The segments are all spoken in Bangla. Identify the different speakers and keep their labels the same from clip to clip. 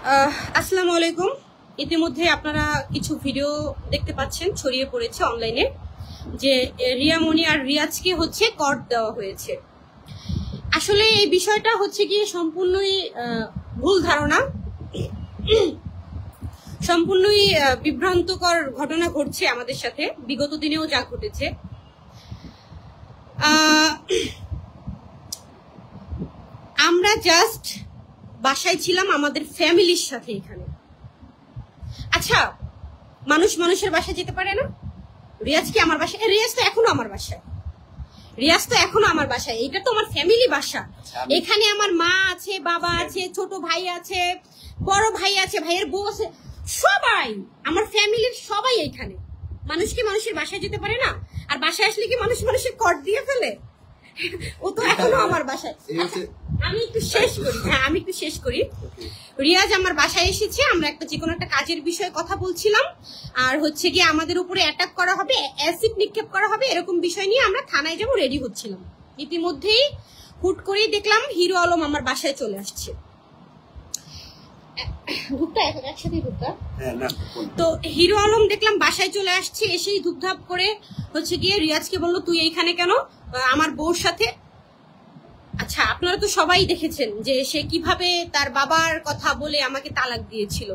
Speaker 1: আসসালামু আলাইকুম। ইতিমধ্যে আপনারা কিছু ভিডিও দেখতে পাচ্ছেন, ছড়িয়ে পড়েছে অনলাইনে যে রিয়া মনি আর রিয়াজকে হচ্ছে কর্ড দেওয়া হয়েছে। আসলে এই বিষয়টা হচ্ছে গিয়ে সম্পূর্ণই ভুল ধারণা, সম্পূর্ণই বিভ্রান্তকর ঘটনা ঘটছে আমাদের সাথে। বিগত দিনেও যা ঘটেছে, আমরা জাস্ট বাসায় ছিলাম আমাদের ফ্যামিলির সাথে এখানে। আচ্ছা, মানুষ মানুষের বাসায় যেতে পারে না? রিয়াজ কি আমার বাসায়? রিয়াজ তো এখনো আমার বাসায়, রিয়াজ তো এখনো আমার বাসায়। এটা তো আমার ফ্যামিলি বাসা। এখানে আমার মা আছে, বাবা আছে, ছোট ভাই আছে, বড় ভাই আছে, ভাইয়ের বউ আছে, সবাই আমার ফ্যামিলির সবাই এখানে। মানুষ কি মানুষের বাসায় যেতে পারে না? আর বাসায় আসলে কি মানুষ মানুষের কর দিয়ে ফেলে? ও তো এখনো আমার বাসায়। আমি একটু শেষ করি। রিয়াজ আমার বাসায় এসেছে, আমরা একটা যে কোনো একটা কাজের বিষয়ে কথা বলছিলাম, আর হচ্ছে গিয়ে আমাদের উপরে অ্যাটাক করা হবে, অ্যাসিড নিক্ষেপ করা হবে, এরকম বিষয় নিয়ে আমরা থানায় যাবো রেডি হচ্ছিলাম। ইতিমধ্যেই হুট করেই দেখলাম হিরো আলম আমার বাসায় চলে আসছে। তো হিরো আলম দেখলাম বাসায় চলে আসছে, এসেই ধুপধাপ করে হচ্ছে গিয়ে রিয়াজকে বললো, তুই এইখানে কেন আমার বউর সাথে? আচ্ছা, আপনারা তো সবাই দেখেছেন যে সে কিভাবে তার বাবার কথা বলে আমাকে তালাক দিয়েছিল,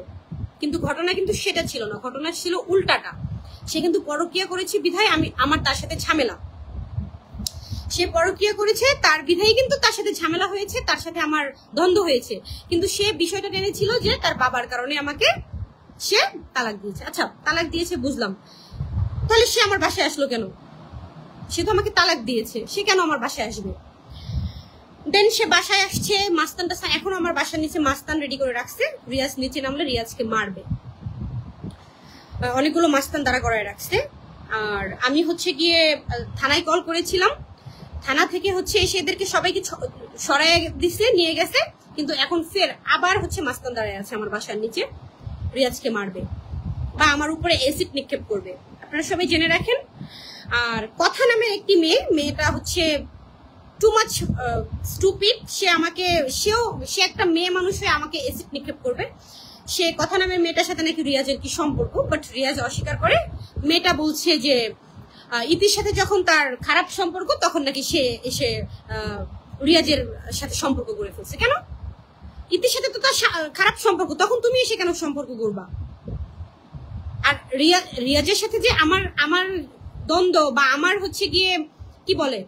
Speaker 1: কিন্তু ঘটনা কিন্তু সেটা ছিল না, ঘটনা ছিল উল্টাটা। সে কিন্তু পরকীয়া করেছে বিধায় আমার তার সাথে ঝামেলা। সে পরকীয়া করেছে তার বিধায় কিন্তু তার সাথে ঝামেলা হয়েছে, তার সাথে আমার দ্বন্দ্ব হয়েছে, কিন্তু সে বিষয়টা টেনেছিল যে তার বাবার কারণে আমাকে সে তালাক দিয়েছে। আচ্ছা, তালাক দিয়েছে বুঝলাম, তাহলে সে আমার বাসায় আসলো কেন? সে তো আমাকে তালাক দিয়েছে, সে কেন আমার বাসায় আসবে? দেন সে বাসায় আসছে, মাস্তানটা এখন আমার বাসার নিচে মাস্তান রেডি করে রাখছে। রিয়াজ নিচে নামলে রিয়াজকে মারবে, অনেকগুলো মাস্তান দাঁড়া করায় রাখছে। আর আমি হচ্ছে গিয়ে থানায় কল করেছিলাম, থানা থেকে হচ্ছে এসে এদেরকে সবাইকে সরাই দিছে, নিয়ে গেছে, কিন্তু এখন ফের আবার হচ্ছে মাস্তান দাঁড়ায় আছে আমার বাসার নিচে, রিয়াজকে মারবে বা আমার উপরে অ্যাসিড নিক্ষেপ করবে। আপনারা সবাই জেনে রাখেন। আর কথা নামের একটি মেয়েটা হচ্ছে টু মাচ স্টুপিড। সে একটা মেয়ে মানুষ হয়ে আমাকে অ্যাসিড নিক্ষেপ করবে। সে কথা নামের মেয়েটার সাথে নাকি রিয়াজের কি সম্পর্ক, বাট রিয়াজ অস্বীকার করে। মেয়েটা বলছে যে ইতির সাথে যখন তার খারাপ সম্পর্ক, তখন নাকি সে এসে রিয়াজের সাথে সম্পর্ক গড়ে ফেলছে। কেন? ইতির সাথে তো তার খারাপ সম্পর্ক, তখন তুমি এসে কেন সম্পর্ক গড়বা? আর রিয়াজের সাথে যে আমার দ্বন্দ্ব বা আমার হচ্ছে গিয়ে কি বলে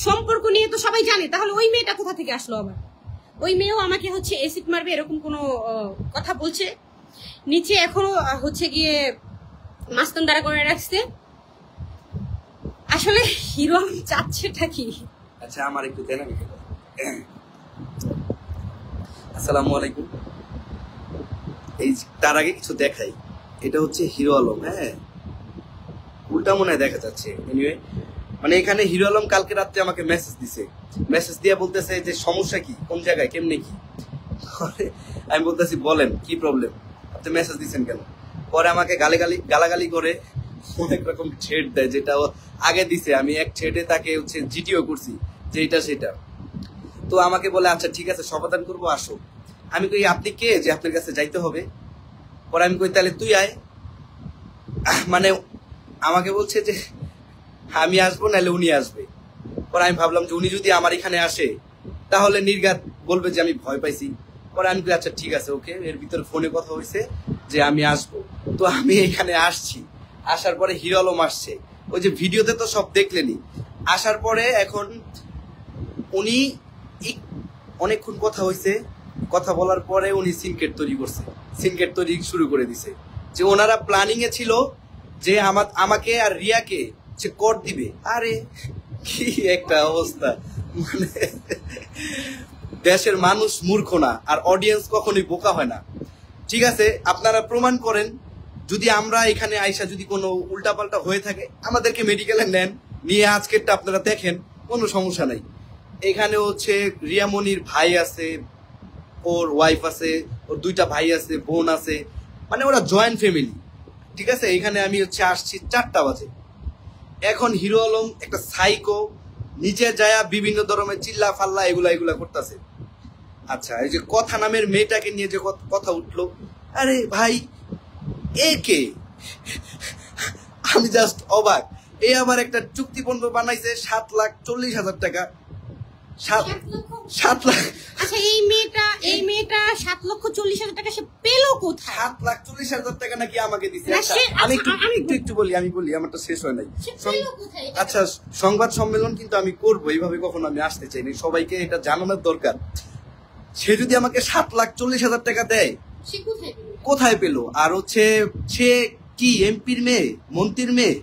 Speaker 1: সম্পর্ক নিয়ে তো সবাই জানে, তাহলে ওই মেয়েটা কোথা থেকে আসলো? আবার ওই মেয়েও আমাকে হচ্ছে অ্যাসিড মারবে এরকম কোনো কথা বলছে। নিচে এখনো হচ্ছে গিয়ে মাস্তান দাঁড়া করে রাখছে। আসলে হিরো চাচ্ছেটা কি?
Speaker 2: আচ্ছা, আমার একটু দেন। আমি আসসালামু আলাইকুম। এই তার আগে কিছু দেখাই, এটা হচ্ছে হিরো আলম। হ্যাঁ, উল্টা মনে হয় দেখা যাচ্ছে। এনিওয়ে, মানে এখানে হিরো আলম কালকে রাত্রে আমাকে মেসেজ দিয়ে বলতেছে যে সমস্যা কি, কোন জায়গায়, কেমনে কি। আমি বলতেছি বলেন কি প্রবলেম, আপনি মেসেজ দিচ্ছেন কেন? পরে আমাকে গালাগালি করে অনেক রকম ছেড় দেয়, যেটা আগে দিছে। আমি এক ছেড়ে তাকে হচ্ছে জিটিও করছি যে এটা সেটা। তো আমাকে বলে আচ্ছা ঠিক আছে, সমাধান করবো, আসো। আমি কই আপনি কে যে আপনার কাছে যাইতে হবে? পরে আমি কই তাহলে তুই আয়। মানে আমাকে বলছে যে আমি আসবো, নাহলে উনি আসবে। পরে আমি ভাবলাম যে উনি যদি আমার এখানে আসে তাহলে নির্ঘাত বলবে যে আমি ভয় পাইছি। পরে আমি আচ্ছা ঠিক আছে, ওকে। এর ভিতরে ফোনে কথা হয়েছে যে আমি আসবো। তো আমি এখানে আসছি, আসার পরে হিরো আলম আসছে। ওই যে ভিডিওতে তো সব দেখলেনি। আসার পরে এখন উনি অনেকক্ষণ কথা হয়েছে, কথা বলার পরে উনি সিনকেট তৈরি শুরু করে দিছে। যে ওনারা প্ল্যানিং এ ছিল যে আমাকে আর রিয়াকে সে কর দিবে। আরে কি একটা অবস্থা! মানে দেশের মানুষ মূর্খ না, আর অডিয়েন্স কখনোই বোকা হয় না। ঠিক আছে, আপনারা প্রমাণ করেন। যদি আমরা এখানে আইসা যদি কোনো উল্টাপাল্টা হয়ে থাকে, আমাদেরকে মেডিকেলে নেন, নিয়ে আজকেরটা আপনারা দেখেন, কোনো সমস্যা নাই। এখানে হচ্ছে রিয়ামনির ভাই আছে, ওর ওয়াইফ আছে, ওর দুইটা ভাই আছে, বোন আছে, মানে ওরা জয়েন্ট ফ্যামিলি। ঠিক আছে, এখানে আমি হচ্ছে আসছি 4টা বাজে। এখন হিরো আলম একটা সাইকো, নিচে যায় বিভিন্ন ধরনের চিল্লা ফাল্লা এগুলা করতেছে। আচ্ছা, এই যে কথা নামের মেয়েটাকে নিয়ে যে কথা উঠলো, আরে ভাই এ কে? আমি জাস্ট অবাক। এ আমার একটা চুক্তিপত্র বানাইছে 7,40,000 টাকা। 7 লাখ।
Speaker 1: আচ্ছা, এই মেয়েটা 7,40,000 টাকা সে পেল কোথায়?
Speaker 2: 7,40,000 টাকা নাকি আমাকে দিছে।
Speaker 1: না, সে-
Speaker 2: আমি
Speaker 1: আচ্ছা,
Speaker 2: একটু বলি, আমারটা শেষ হয় নাই।
Speaker 1: সে পেল কোথায়?
Speaker 2: আচ্ছা, সংবাদ সম্মেলন কিন্তু আমি করবো, এইভাবে কখনো আমি আসতে চাইনি, সবাইকে এটা জানানোর দরকার। সে যদি আমাকে 7,40,000 টাকা দেয়,
Speaker 1: সে কোথায় পেল?
Speaker 2: কোথায় পেলো? আর হচ্ছে সে কি এমপির মেয়ে, মন্ত্রীর মেয়ে?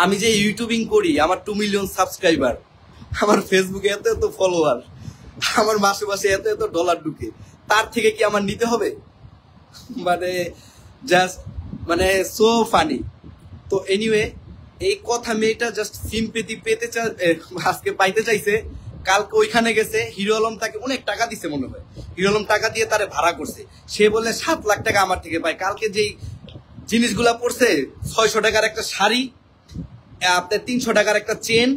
Speaker 2: আমি যে ইউটিউবিং করি, আমার 2 মিলিয়ন সাবস্ক্রাইবার, আমার ফেসবুকে এত এত ফলোয়ার, আমার মাসে মাসে এত এত ডলার ঢুকে, তার থেকে কি আমার নিতে হবে? মানে জাস্ট মানে সো ফানি। তো এনিওয়ে, এই কথা মেয়েটা জাস্ট সিম্পেথি আজকে পাইতে চাইছে। কালকে ওইখানে গেছে, হিরো আলম তাকে অনেক টাকা দিছে মনে হয়, হিরো আলম টাকা দিয়ে তারে ভাড়া করছে। সে বলে 7 লাখ টাকা আমার থেকে পায়। কালকে যেই জিনিসগুলা পড়ছে, 600 টাকার একটা শাড়ি, আপনার 300 টাকার একটা চেন,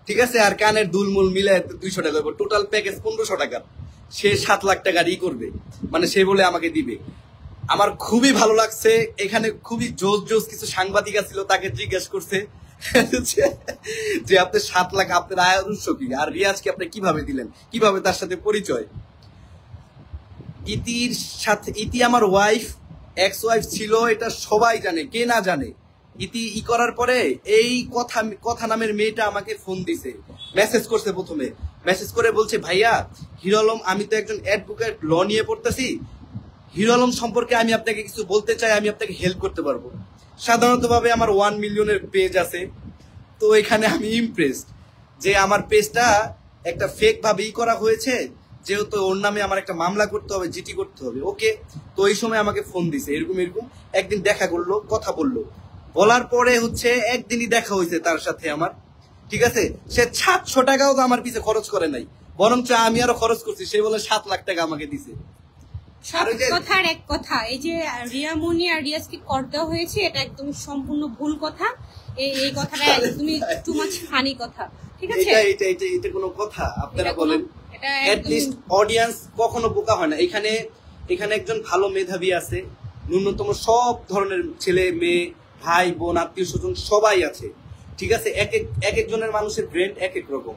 Speaker 2: ঠিক আছে, আর কানের দুলমুল মিলে 200 টাকা, টোটাল প্যাকেজ 1500 টাকার। সে 7 লাখ টাকার করবে, মানে সে বলে আমাকে দিবে। আমার খুবই ভালো লাগছে। এখানে খুবই জোস কিছু সাংবাদিক ছিল, তাকে জিজ্ঞেস করছে যে আপনি 7 লাখ আপনার আয়ের উৎস কি, আর রিয়াজকে আপনি কিভাবে দিলেন, কিভাবে তার সাথে পরিচয়। ইতি আমার ওয়াইফ, এক্স ওয়াইফ ছিল, এটা সবাই জানে, কে না জানে। ইতি করার পরে এই কথা নামের মেয়েটা আমাকে ফোন দিছে, মেসেজ করছে। প্রথমে মেসেজ করে বলছে, ভাইয়া হিরো আলম, আমি তো একজন অ্যাডভোকেট, ল নিয়ে পড়তেছি, হিরো আলম সম্পর্কে আমি আপনাকে কিছু বলতে চাই, আমি আপনাকে হেল্প করতে পারবো। সাধারণত ভাবে আমার 1 মিলিয়নের পেজ আছে, তো এখানে আমি ইমপ্রেসড যে আমার পেজটা একটা ফেক ভাবে করা হয়েছে, যেহেতু ওর নামে আমার একটা মামলা করতে হবে, জিটি করতে হবে। ওকে, তো এই সময় আমাকে ফোন দিছে, এরকম একদিন দেখা করলো, কথা বললো। বলার পরে হচ্ছে একদিনই দেখা হয়েছে তার সাথে আমার, ঠিক আছে। সে 700 টাকাও তো আমার পিছে খরচ করে নাই, বরঞ্চ আমি আরো খরচ করছি। সে বলে 7 লাখ টাকা আমাকে দিছে।
Speaker 1: কথার এক কথা, এই যে রিয়া মনি আর রিয়াজকে কর দেওয়া হয়েছে, এটা একদম সম্পূর্ণ ভুল কথা। এই কথাটা একদমই টু মাচ ফানি কথা, ঠিক আছে?
Speaker 2: এটা কোনো কথা? আপনারা বলেন। এট লিস্ট অডিয়েন্স কখনো বোকা হয় না। এখানে একজন ভালো মেধাবী আছে, ন্যূনতম সব ধরনের ছেলে মেয়ে, ভাই বোন, আত্মীয় স্বজন সবাই আছে, ঠিক আছে। এক একজনের মানুষের ব্রেন এক এক রকম।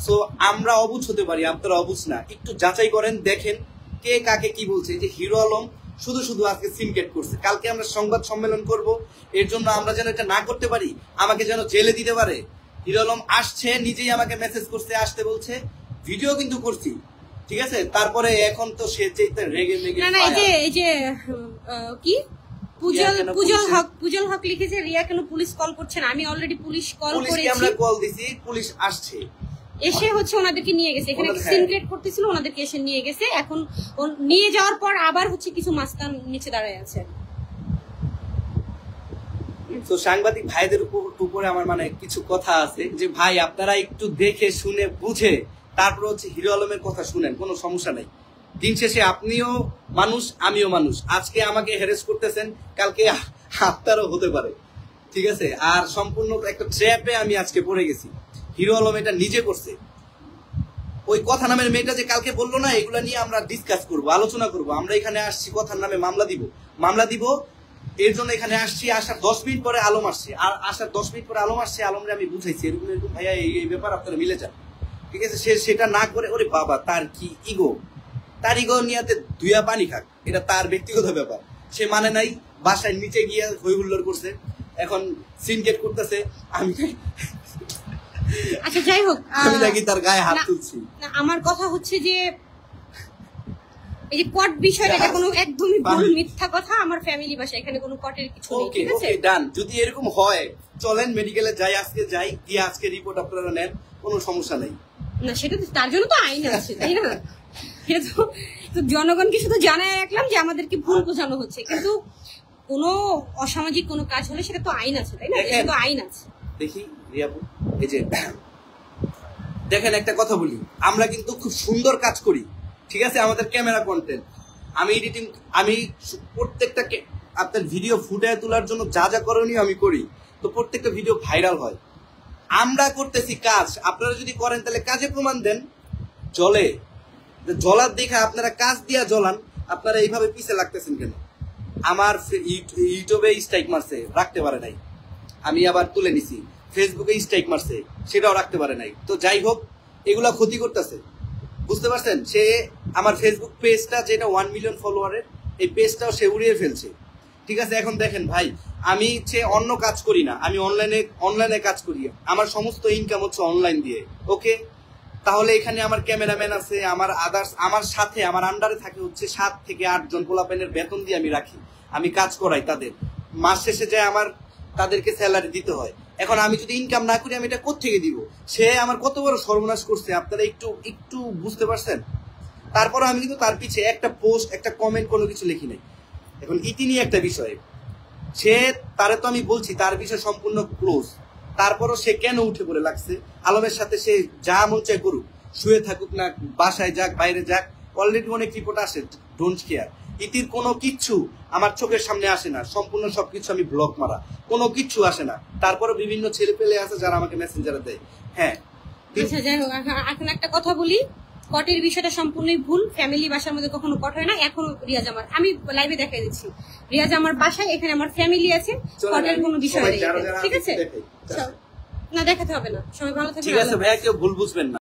Speaker 2: সো আমরা অবুঝ হতে পারি, আপনারা অবুঝ না। একটু যাচাই করেন, দেখেন কে কাকে কি বলছে। যে হিরো আলম শুধু আজকে সিনকেট করছে, কালকে আমরা সংবাদ সম্মেলন করব, এর জন্য আমরা যেন এটা না করতে পারি, আমাকে যেন জেলে দিতে পারে। হিরো আলম আসছে, নিজেই আমাকে মেসেজ করছে, আসতে বলছে, ভিডিও কিন্তু করছি, ঠিক আছে। তারপরে এখন তো সে রেগে মেগে
Speaker 1: না, এই যে কি পুজল হক লিখেছে, রিয়া কেন পুলিশ কল করছে না? আমি অলরেডি পুলিশ কল করেছি,
Speaker 2: আমরা কল দিছি, পুলিশ আসছে,
Speaker 1: এসে হচ্ছে ওনাদেরকে নিয়ে গেছে। এখানে সিনক্রেট করতেছিল, ওনাদেরকে এসে নিয়ে গেছে। এখন নিয়ে যাওয়ার পর আবার হচ্ছে কিছু মাস্তান নিচে দাঁড়ায় আছে।
Speaker 2: তো সাংবাদিক ভাইদের উপরে আমার মানে কিছু কথা আছে, যে ভাই আপনারা একটু দেখে শুনে বুঝে তারপর হচ্ছে হিরো আলমের কথা শুনেন, কোনো সমস্যা নাই। দিন শেষে আপনিও মানুষ, আমিও মানুষ। আজকে আমাকে হ্যারেস করতেছেন, কালকে আপনারও হতে পারে, ঠিক আছে। আর সম্পূর্ণ একটা ট্র্যাপে আমি আজকে পড়ে গেছি। হিরো আলম এটা নিজে করছে। ওই কথা নামের মেয়েটা যে কালকে বললো না, এগুলা নিয়ে আমরা ডিসকাস করবো, আলোচনা করবো। আমরা এখানে আসছি কথার নামে মামলা দিব, এর জন্য এখানে আসছি। আসার 10 মিনিট পরে আলম আসছে, আর আসার 10 মিনিট পরে আলম আসছে। আলমরে আমি বুঝাইছি, এরকম ভাইয়া এই ব্যাপার আপনারা মিলে যান, ঠিক আছে। সে সেটা না করে, ওরে বাবা তার কি ইগো, তার ইগো নিয়াতে ধুয়া পানি খাক, এটা তার ব্যক্তিগত ব্যাপার। সে মানে নাই, বাসায় নিচে গিয়ে হই হুল্লোড় করছে, এখন সিনকেট করতেছে।
Speaker 1: আচ্ছা, যাই হোক,
Speaker 2: আমি নাকি তার গায়ে হাত তুলছি।
Speaker 1: আমার কথা হচ্ছে যে এই যে কট বিষয়টা, এটা কোনো একদমই ভুল মিথ্যা কথা। আমার ফ্যামিলি বাসা, এখানে কোনো কটের কিছু নেই, ঠিক আছে।
Speaker 2: ওকে, ডান। যদি এরকম হয় চলেন মেডিকেলে যাই, আজকে যাই, গিয়ে আজকে রিপোর্ট আপনারা নেন, কোনো সমস্যা নেই।
Speaker 1: না, সেটা তার জন্য তো আইন আছে, তাই না? তো জনগণকে শুধু জানাই রাখলাম যে আমাদেরকে ভুল বোঝানো হচ্ছে, কিন্তু কোনো অসামাজিক কোনো কাজ হলে সেটা তো আইন আছে, তাই না? এটা তো আইন আছে।
Speaker 2: দেখি রিয়াপু, এই যে দেখেন একটা কথা বলি, আমরা কিন্তু খুব সুন্দর কাজ করি, ঠিক আছে। আমাদের ক্যামেরা কন্টেন্ট, আমি প্রত্যেকটা আপনার ভিডিও ফুটিয়ে তোলার জন্য যা করণীয় আমি করি, তো প্রত্যেকটা ভিডিও ভাইরাল হয়। আমরা করতেছি কাজ, আপনারা যদি করেন তাহলে কাজে প্রমাণ দেন। জলে যে জ্বলার দেখে আপনারা কাজ দিয়া জ্বলান, আপনারা এইভাবে পিছে লাগতেছেন কেন? আমার ইউটিউবে স্ট্রাইক মারছে, রাখতে পারে নাই, আমি আবার তুলে নিছি। ফেসবুকে স্ট্রাইক মারছে, সেটাও রাখতে পারে নাই। তো যাই হোক, এগুলা ক্ষতি করতেছে, বুঝতে পারছেন? সে আমার ফেসবুক পেজটা যেটা 1 মিলিয়ন ফলোয়ারের, এই পেজটাও সে উড়িয়ে ফেলছে। ঠিক আছে, এখন দেখেন ভাই, আমি অন্য কাজ করি না, আমি অনলাইনে কাজ করি, আমার সমস্ত ইনকাম হচ্ছে অনলাইন দিয়ে। ওকে, তাহলে এখানে আমার ক্যামেরাম্যান আছে, আমার আদার্স, আমার সাথে আমার আন্ডারে থাকে হচ্ছে 7 থেকে 8 জন পোলাপেনের বেতন দিয়ে আমি রাখি, আমি কাজ করাই তাদের। মাস শেষে যায় আমার তাদেরকে স্যালারি দিতে হয়। এখন আমি যদি ইনকাম না করি, আমি এটা কোত্থেকে দিব? সে আমার কত বড় সর্বনাশ করছে, আপনারা একটু বুঝতে পারছেন? তারপরে আমি কিন্তু তার পিছে একটা পোস্ট, একটা কমেন্ট, কোনো কিছু লিখি নাই। এখন ইতি নিয়ে একটা বিষয়, তারে তো আমি বলছি তার বিষয় সম্পূর্ণ ক্লোজ, তারপরও সে কেন উঠে পড়ে লাগছে? আলমের সাথে সে যা মন চায় করুক, শুয়ে থাকুক না, বাসায় যাক, বাইরে যাক, অলরেডি অনেক রিপোর্ট আসে, ডোন্ট কেয়ার। ইতির কোনো কিচ্ছু আমার চোখের সামনে আসে না, সম্পূর্ণ সবকিছু আমি ব্লক মারা, কোনো কিচ্ছু আসে না। তারপরে বিভিন্ন ছেলে পেলে আছে যারা আমাকে মেসেঞ্জারে দেয়। হ্যাঁ,
Speaker 1: আচ্ছা, যাই হোক, এখন একটা কথা বলি, কটের বিষয়টা সম্পূর্ণই ভুল। ফ্যামিলি বাসার মধ্যে কখনো কট হয় না। এখন রিয়াজ আমার, আমি লাইভে দেখাই দিচ্ছি, রিয়াজ আমার বাসায়, এখানে আমার ফ্যামিলি আছে, কটের কোনো বিষয় নেই। ঠিক আছে, না দেখাতে হবে না। সবাই ভালো থাকবে।
Speaker 2: ঠিক আছে ভাইয়া, কেউ ভুল বুঝবেন না।